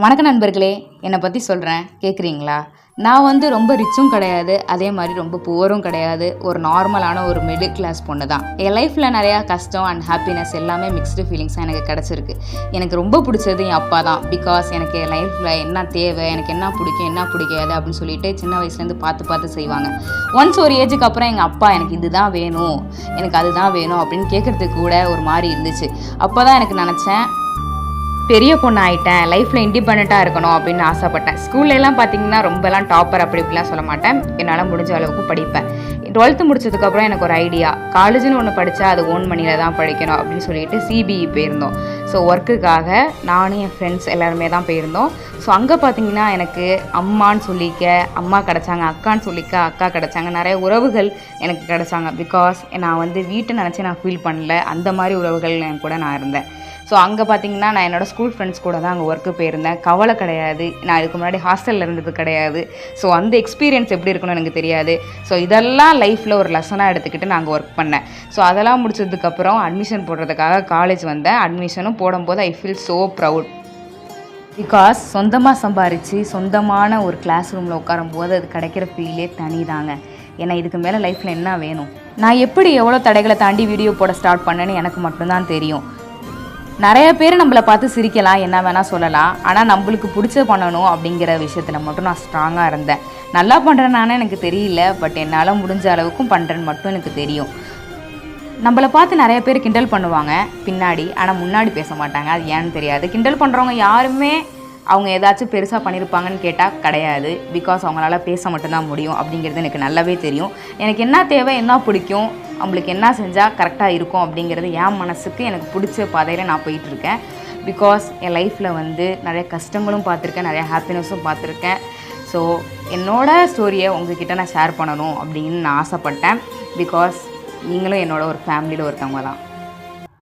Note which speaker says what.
Speaker 1: வணக்க நண்பர்களே, என்னை பற்றி சொல்கிறேன் கேட்குறீங்களா? நான் ரொம்ப ரிச்சும் கிடையாது, அதே மாதிரி ரொம்ப புவரும் கிடையாது. ஒரு நார்மலான ஒரு மிடில் கிளாஸ் பொண்ணு தான். என் லைஃப்பில் நிறையா கஷ்டம் அண்ட் ஹாப்பினஸ் எல்லாமே மிக்ஸ்டு ஃபீலிங்ஸாக எனக்கு கிடச்சிருக்கு. எனக்கு ரொம்ப பிடிச்சது என் அப்பா தான். பிகாஸ் எனக்கு என் லைஃப்பில் என்ன தேவை, எனக்கு என்ன பிடிக்கும் என்ன பிடிக்காது அப்படின்னு சொல்லிட்டு சின்ன வயசுலேருந்து பார்த்து செய்வாங்க. ஒன்ஸ் ஒரு ஏஜுக்கு அப்புறம் எங்கள் அப்பா எனக்கு இதுதான் வேணும், எனக்கு அதுதான் வேணும் அப்படின்னு கேட்குறதுக்கு கூட ஒரு மாதிரி இருந்துச்சு. அப்போ தான் எனக்கு நினச்சேன், பெரிய பொண்ணு ஆகிட்டேன், லைஃப்பில் இண்டிபெண்ட்டாக இருக்கணும் அப்படின்னு ஆசைப்பட்டேன். ஸ்கூல்லலாம் பார்த்தீங்கன்னா ரொம்பலாம் டாப்பர் அப்படி இப்படிலாம் சொல்ல மாட்டேன். என்னால் முடிஞ்ச அளவுக்கு படிப்பேன். 12th முடிச்சதுக்கப்புறம் எனக்கு ஒரு ஐடியா, காலேஜ்னு ஒன்று படித்தா அது ஓன் மணியில் தான் படிக்கணும் அப்படின்னு சொல்லிட்டு சிபிஇ போயிருந்தோம். ஸோ ஒர்க்குக்காக நானும் என் ஃப்ரெண்ட்ஸ் எல்லாருமே தான் போயிருந்தோம். ஸோ அங்கே பார்த்தீங்கன்னா எனக்கு அம்மான்னு சொல்லிக்க அம்மா கிடச்சாங்க, அக்கான்னு சொல்லிக்க அக்கா கிடச்சாங்க, நிறைய உறவுகள் எனக்கு கிடச்சாங்க. பிகாஸ் நான் வீட்டை நினச்சி நான் ஃபீல் பண்ணல, அந்த மாதிரி உறவுகள் என் கூட நான் இருந்தேன். ஸோ அங்கே பார்த்தீங்கன்னா நான் என்னோடய ஸ்கூல் ஃப்ரெண்ட்ஸ் கூட தான் அங்கே ஒர்க்கு போயிருந்தேன். கவலை கிடையாது, நான் இதுக்கு முன்னாடி ஹாஸ்டலில் இருந்தது கிடையாது. ஸோ அந்த எக்ஸ்பீரியன்ஸ் எப்படி இருக்குன்னு எனக்கு தெரியாது. ஸோ இதெல்லாம் லைஃப்பில் ஒரு லெசனாக எடுத்துக்கிட்டு நான் அங்கே ஒர்க் பண்ணேன். ஸோ அதெல்லாம் முடிச்சதுக்கப்புறம் அட்மிஷன் போடுறதுக்காக காலேஜ் வந்தேன். அட்மிஷனும் போடும்போது I feel so proud. Because சொந்தமாக சம்பாரித்து சொந்தமான ஒரு கிளாஸ் ரூமில் உட்காரும்போது அது கிடைக்கிற ஃபீலே தனி தாங்க. ஏன்னா இதுக்கு மேலே லைஃப்பில் என்ன வேணும்? நான் எப்படி எவ்வளோ தடைகளை தாண்டி வீடியோ போட ஸ்டார்ட் பண்ணேன்னு எனக்கு மட்டும்தான் தெரியும். நிறைய பேர் நம்மளை பார்த்து சிரிக்கலாம், என்ன வேணால் சொல்லலாம். ஆனால் நம்மளுக்கு பிடிச்ச பண்ணணும் அப்படிங்கிற விஷயத்தில் மட்டும் நான் ஸ்ட்ராங்காக இருந்தேன். நல்லா பண்ணுறேன்னானே எனக்கு தெரியல, பட் என்னால் முடிஞ்ச அளவுக்கும் பண்ணுறேன்னு மட்டும் எனக்கு தெரியும். நம்மளை பார்த்து நிறைய பேர் கிண்டல் பண்ணுவாங்க பின்னாடி, ஆனால் முன்னாடி பேச மாட்டாங்க. அது ஏன்னு தெரியாது. கிண்டல் பண்ணுறவங்க யாருமே அவங்க ஏதாச்சும் பெருசாக பண்ணியிருப்பாங்கன்னு கேட்டால் கிடையாது. பிகாஸ் அவங்களால பேச மட்டும்தான் முடியும் அப்படிங்கிறது எனக்கு நல்லாவே தெரியும். எனக்கு என்ன தேவை, என்ன பிடிக்கும், அவங்களுக்கு என்ன செஞ்சால் கரெக்டாக இருக்கும் அப்படிங்கிறது என் மனசுக்கு எனக்கு பிடிச்ச பாதையில் நான் போயிட்டுருக்கேன். பிகாஸ் என் லைஃப்பில் நிறைய கஷ்டங்களும் பார்த்துருக்கேன், நிறைய ஹாப்பினஸும் பார்த்துருக்கேன். ஸோ என்னோடய ஸ்டோரியை உங்ககிட்ட நான் ஷேர் பண்ணணும் அப்படின்னு நான் ஆசைப்பட்டேன். பிகாஸ் நீங்களும் என்னோட ஒரு ஃபேமிலியில் ஒருத்தவங்க தான்.